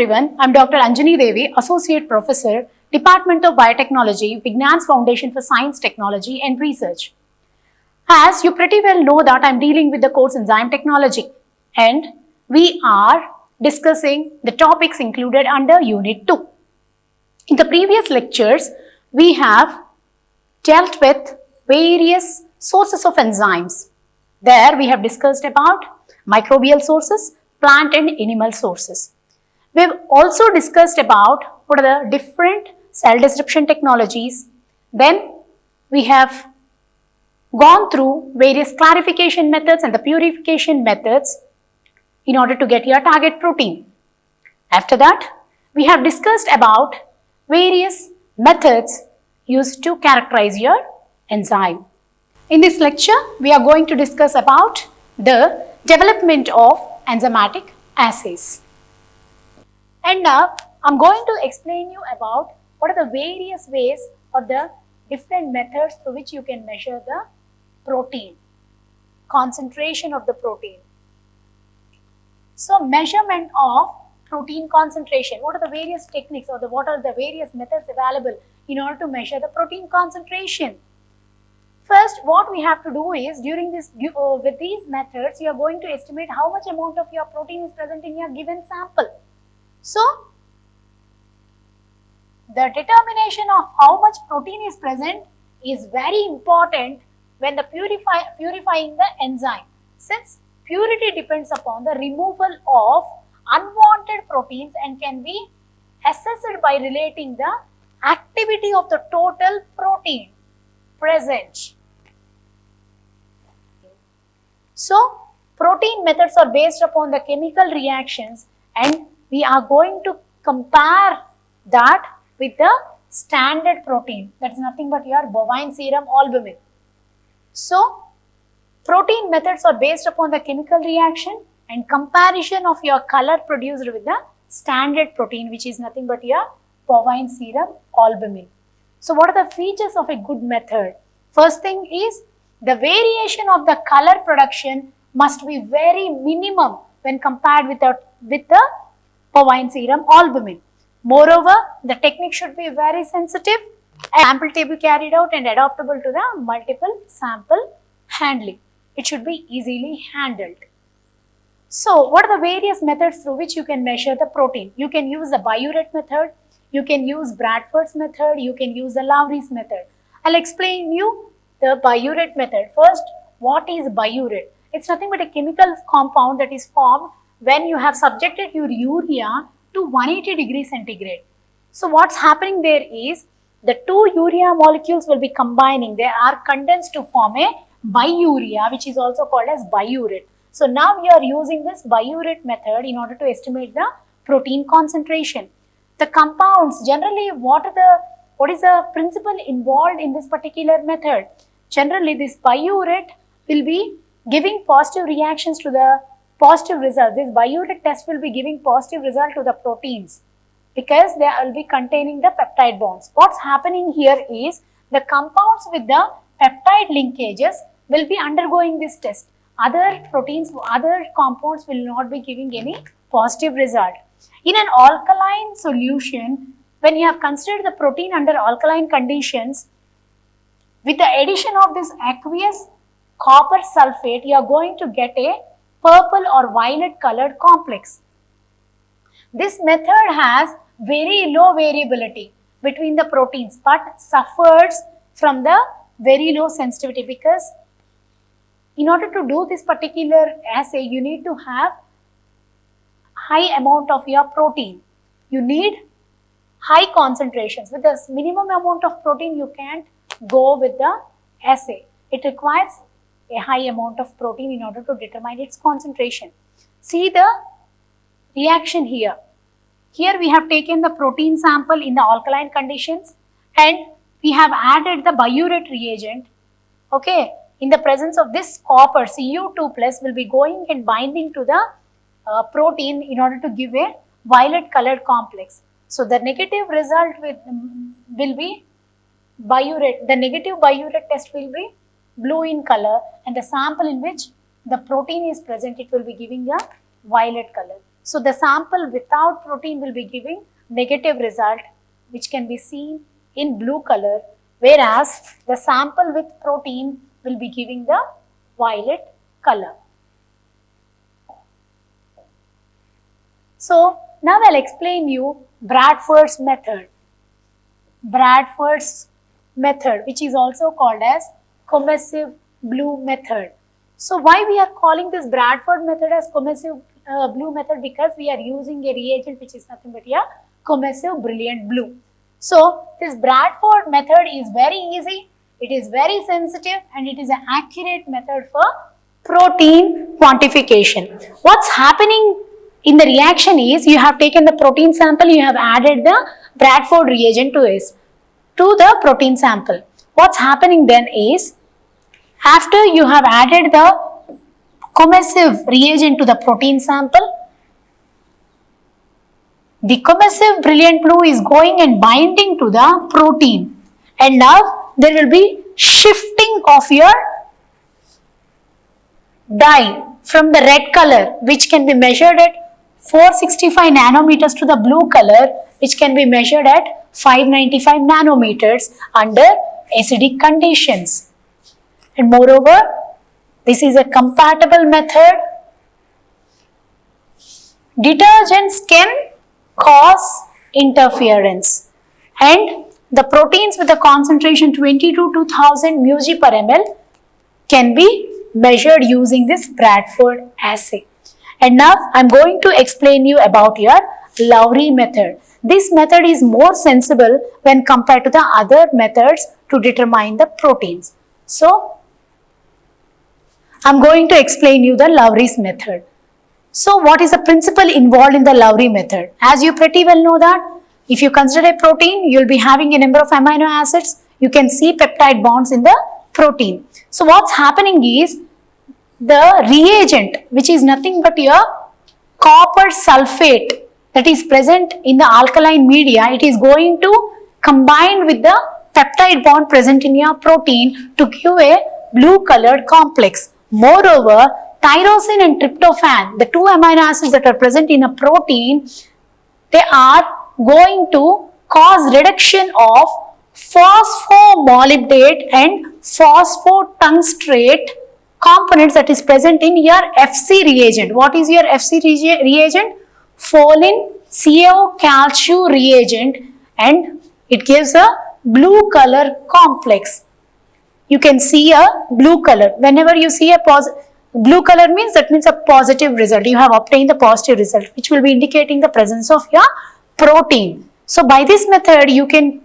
everyone, I am Dr. Anjani Devi, Associate Professor, Department of Biotechnology, Vignan's Foundation for Science, Technology and Research. As you pretty well know that I am dealing with the course Enzyme Technology and we are discussing the topics included under Unit 2. In the previous lectures, we have dealt with various sources of enzymes. There we have discussed about microbial sources, plant and animal sources. We have also discussed about what are the different cell disruption technologies. Then we have gone through various clarification methods and the purification methods in order to get your target protein. After that, we have discussed about various methods used to characterize your enzyme. In this lecture, we are going to discuss about the development of enzymatic assays. And now, I am going to explain you about what are the various ways or the different methods through which you can measure the protein, concentration of the protein. So, measurement of protein concentration, what are the various techniques or what are the various methods available in order to measure the protein concentration? First, what we have to do is during this, with these methods, you are going to estimate how much amount of your protein is present in your given sample. So, the determination of how much protein is present is very important when the purifying the enzyme, since purity depends upon the removal of unwanted proteins and can be assessed by relating the activity of the total protein present. So, protein methods are based upon the chemical reactions and we are going to compare that with the standard protein, that is nothing but your bovine serum albumin. So, protein methods are based upon the chemical reaction and comparison of your color produced with the standard protein, which is nothing but your bovine serum albumin. So, what are the features of a good method? First thing is the variation of the color production must be very minimum when compared with the bovine serum albumin. Moreover, the technique should be very sensitive, sample to be carried out and adaptable to the multiple sample handling. It should be easily handled. So, what are the various methods through which you can measure the protein? You can use the Biuret method, you can use Bradford's method, you can use the Lowry's method. I'll explain you the Biuret method. First, what is Biuret? It's nothing but a chemical compound that is formed when you have subjected your urea to 180 degrees centigrade. So, what's happening there is the two urea molecules will be combining. They are condensed to form a biurea, which is also called as Biuret. So, now we are using this Biuret method in order to estimate the protein concentration. The compounds, generally what is the principle involved in this particular method? Generally, this Biuret will be giving positive reactions to the positive result. This Biuret test will be giving positive result to the proteins because they will be containing the peptide bonds. What's happening here is the compounds with the peptide linkages will be undergoing this test. Other proteins, other compounds will not be giving any positive result. In an alkaline solution, when you have considered the protein under alkaline conditions, with the addition of this aqueous copper sulfate, you are going to get a purple or violet colored complex. This method has very low variability between the proteins but suffers from the very low sensitivity because in order to do this particular assay, you need to have high amount of your protein. You need high concentrations. With this minimum amount of protein, you can't go with the assay. It requires a high amount of protein in order to determine its concentration. See the reaction here. Here we have taken the protein sample in the alkaline conditions and we have added the Biuret reagent. Okay, in the presence of this copper, Cu2 plus will be going and binding to the protein in order to give a violet colored complex. So, the negative result will be Biuret. The negative Biuret test will be blue in color and the sample in which the protein is present, it will be giving a violet color. So the sample without protein will be giving negative result, which can be seen in blue color, whereas the sample with protein will be giving the violet color. So now I'll explain you Bradford's method. Bradford's method, which is also called as comessive blue method. So why we are calling this Bradford method as comessive blue method? Because we are using a reagent which is nothing but a comessive brilliant blue. So this Bradford method is very easy, it is very sensitive, and it is an accurate method for protein quantification. What's happening in the reaction is, you have taken the protein sample, you have added the Bradford reagent to the protein sample. What's happening then is, after you have added the comessive reagent to the protein sample, the comessive brilliant blue is going and binding to the protein, and now there will be shifting of your dye from the red color, which can be measured at 465 nanometers, to the blue color, which can be measured at 595 nanometers under acidic conditions. And moreover, this is a compatible method. Detergents can cause interference, and the proteins with a concentration 20 to 2000 μg per ml can be measured using this Bradford assay. And now I am going to explain you about your Lowry method. This method is more sensible when compared to the other methods to determine the proteins. So I am going to explain you the Lowry's method. So what is the principle involved in the Lowry method? As you pretty well know that if you consider a protein, you will be having a number of amino acids. You can see peptide bonds in the protein. So what's happening is, the reagent, which is nothing but your copper sulfate that is present in the alkaline media, it is going to combine with the peptide bond present in your protein to give a blue colored complex. Moreover, tyrosine and tryptophan, the two amino acids that are present in a protein, they are going to cause reduction of phosphomolybdate and phosphotungstate components that is present in your FC reagent. What is your FC reagent? Folin CO calcium reagent, and it gives a blue color complex. You can see a blue color. Whenever you see a blue color means, that means a positive result. You have obtained the positive result, which will be indicating the presence of your protein. So by this method, you can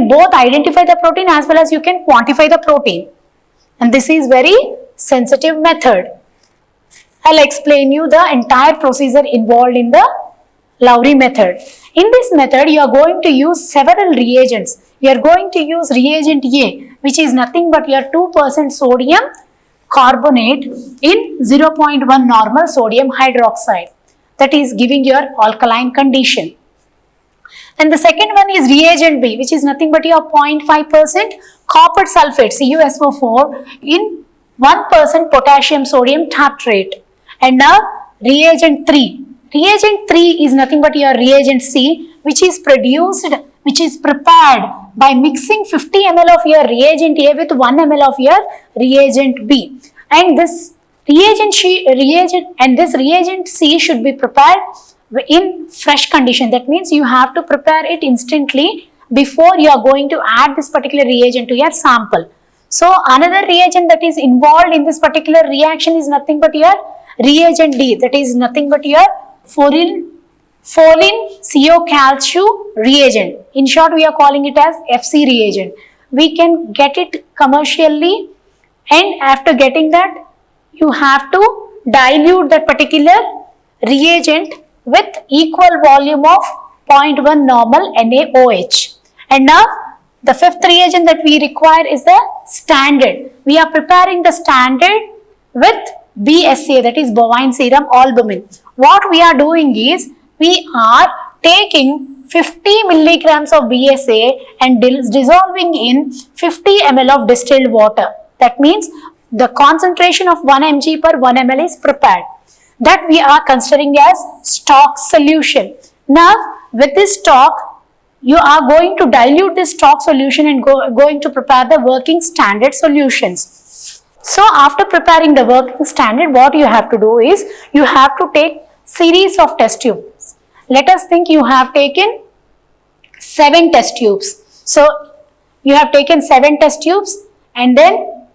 both identify the protein as well as you can quantify the protein. And this is very sensitive method. I'll explain you the entire procedure involved in the Lowry method. In this method, you are going to use several reagents. You are going to use reagent A, which is nothing but your 2% sodium carbonate in 0.1 normal sodium hydroxide. That is giving your alkaline condition. And the second one is reagent B, which is nothing but your 0.5% copper sulfate CuSO4 in 1% potassium sodium tartrate. And now reagent 3. Reagent 3 is nothing but your reagent C, which is prepared by mixing 50 ml of your reagent A with 1 ml of your reagent B. And this reagent C should be prepared in fresh condition. That means you have to prepare it instantly before you are going to add this particular reagent to your sample. So another reagent that is involved in this particular reaction is nothing but your reagent D, that is nothing but your Folin CO calcium reagent. In short, we are calling it as FC reagent. We can get it commercially, and after getting that, you have to dilute that particular reagent with equal volume of 0.1 normal NaOH. And now the fifth reagent that we require is the standard. We are preparing the standard with BSA, that is bovine serum albumin. What we are doing is, we are taking 50 milligrams of BSA and dissolving in 50 ml of distilled water. That means the concentration of 1 mg per 1 ml is prepared. that we are considering as stock solution. Now with this stock, you are going to dilute this stock solution and going to prepare the working standard solutions. So after preparing the working standard, what you have to do is you have to take series of test tubes. Let us think you have taken 7 test tubes. So you have taken 7 test tubes and then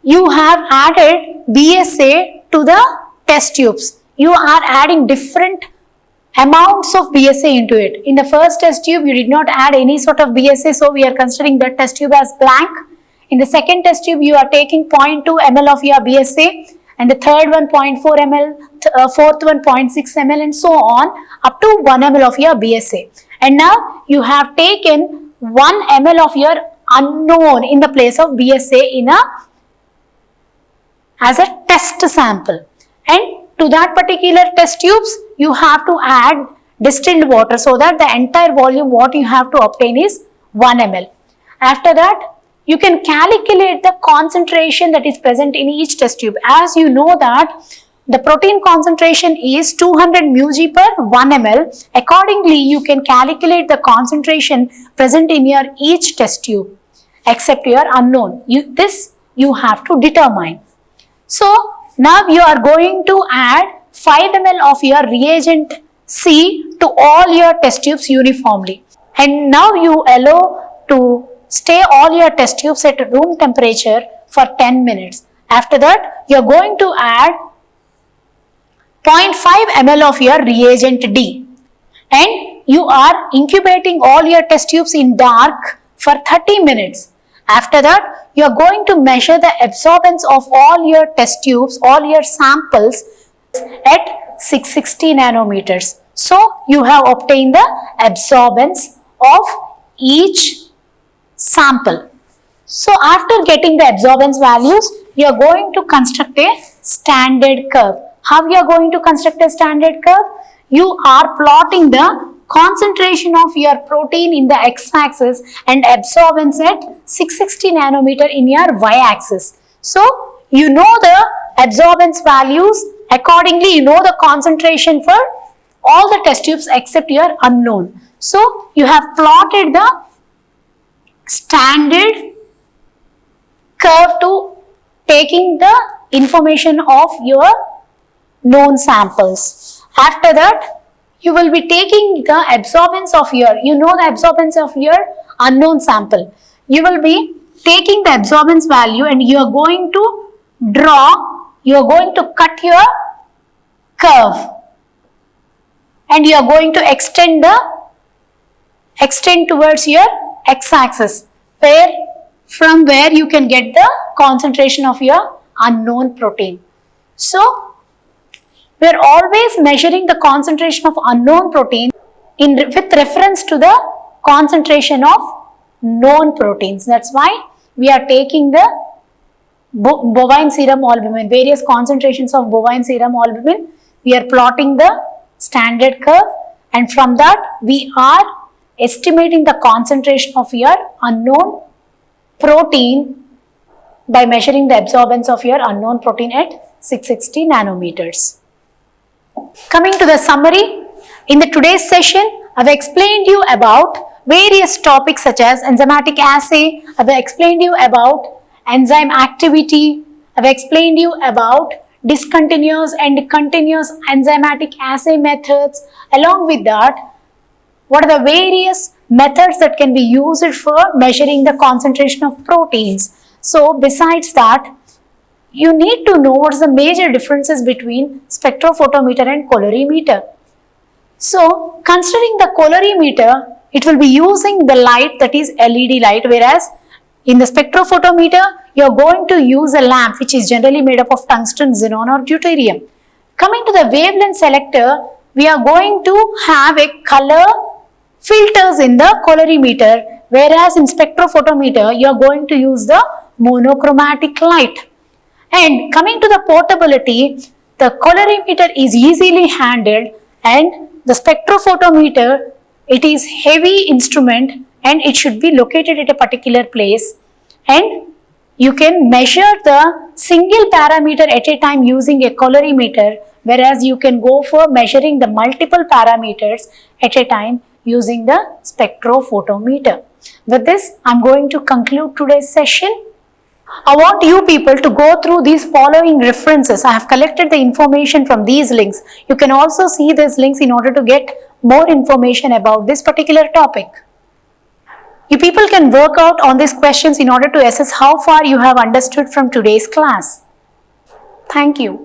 you have added BSA to the test tubes. You are adding different amounts of BSA into it. In the first test tube, you did not add any sort of BSA, so we are considering that test tube as blank. In the second test tube, you are taking 0.2 ml of your BSA, and the third one 0.4 ml, fourth one 0.6 ml, and so on up to 1 ml of your BSA. And now you have taken 1 ml of your unknown in the place of BSA as a test sample. And to that particular test tubes, you have to add distilled water so that the entire volume what you have to obtain is 1 ml. After that, you can calculate the concentration that is present in each test tube. As you know that the protein concentration is 200 μg per 1 ml. Accordingly, you can calculate the concentration present in your each test tube except your unknown. This you have to determine. So now you are going to add 5 ml of your reagent C to all your test tubes uniformly. And now you allow to stay all your test tubes at room temperature for 10 minutes. After that, you are going to add 0.5 ml of your reagent D. And you are incubating all your test tubes in dark for 30 minutes. After that, you are going to measure the absorbance of all your test tubes, all your samples at 660 nanometers. So, you have obtained the absorbance of each sample. So, after getting the absorbance values, you are going to construct a standard curve. How you are going to construct a standard curve? You are plotting the concentration of your protein in the x-axis and absorbance at 660 nanometer in your y-axis. So, you know the absorbance values, accordingly you know the concentration for all the test tubes except your unknown. So, you have plotted the standard curve to taking the information of your known samples. After that, you will be taking the absorbance of your, the absorbance of your unknown sample. You will be taking the absorbance value and you are going to cut your curve. And you are going to extend towards your x-axis, from where you can get the concentration of your unknown protein. So, we are always measuring the concentration of unknown protein with reference to the concentration of known proteins. That's why we are taking the bovine serum albumin, various concentrations of bovine serum albumin. We are plotting the standard curve, and from that we are estimating the concentration of your unknown protein by measuring the absorbance of your unknown protein at 660 nanometers. Coming to the summary, in the today's session, I have explained you about various topics such as enzymatic assay, I have explained you about enzyme activity, I have explained you about discontinuous and continuous enzymatic assay methods. Along with that, what are the various methods that can be used for measuring the concentration of proteins. So, besides that, you need to know what is the major differences between spectrophotometer and colorimeter. So, considering the colorimeter, it will be using the light that is LED light, whereas in the spectrophotometer, you are going to use a lamp which is generally made up of tungsten, xenon or deuterium. Coming to the wavelength selector, we are going to have a color filters in the colorimeter, whereas in spectrophotometer, you are going to use the monochromatic light. And coming to the portability, the colorimeter is easily handled, and the spectrophotometer, it is heavy instrument and it should be located at a particular place, and you can measure the single parameter at a time using a colorimeter, whereas you can go for measuring the multiple parameters at a time using the spectrophotometer. With this, I'm going to conclude today's session. I want you people to go through these following references. I have collected the information from these links. You can also see these links in order to get more information about this particular topic. You people can work out on these questions in order to assess how far you have understood from today's class. Thank you.